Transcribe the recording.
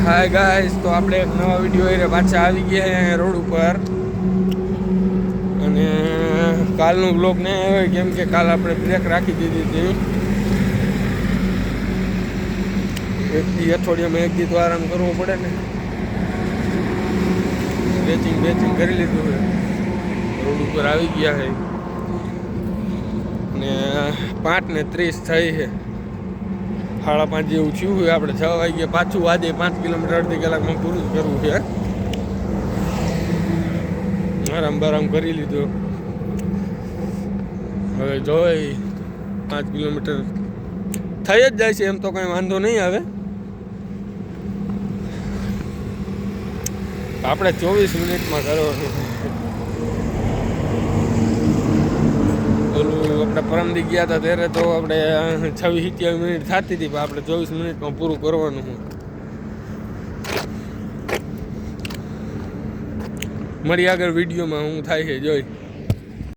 Hi guys, તો આપણે એક નવા વિડીયો એ પાછા આવી ગયા અહીંયા રોડ ઉપર. અને કાલનું બ્લોગ નહીં આવે કેમ કે કાલ આપણે બ્રેક રાખી દીધી હતી. અઠવાડિયામાં એક દી તો આરામ કરવો પડે ને. બેચિંગ કરી લીધું છે. રોડ ઉપર આવી ગયા છે ને 5:30 થઈ છે. 5:30 જેવું થયું હોય. આપણે 6 વાગ્યે પાછું આજે 5 કિલોમીટર અડધી કલાકમાં પૂરું કરવું છે. આરામ કરી લીધો. હવે જોઈ 5 કિલોમીટર થઈ જ જાય છે. એમ તો કંઈ વાંધો નહીં આવે. આપણે 24 મિનિટમાં કરવાનું. ઓલું આપણે પરમદી ગયા હતા ત્યારે તો આપણે 26-27 મિનિટ થતી હતી, પણ આપણે 24 મિનિટમાં પૂરું કરવાનું. મળી આગળ વિડીયોમાં હું થાય છે જોઈ.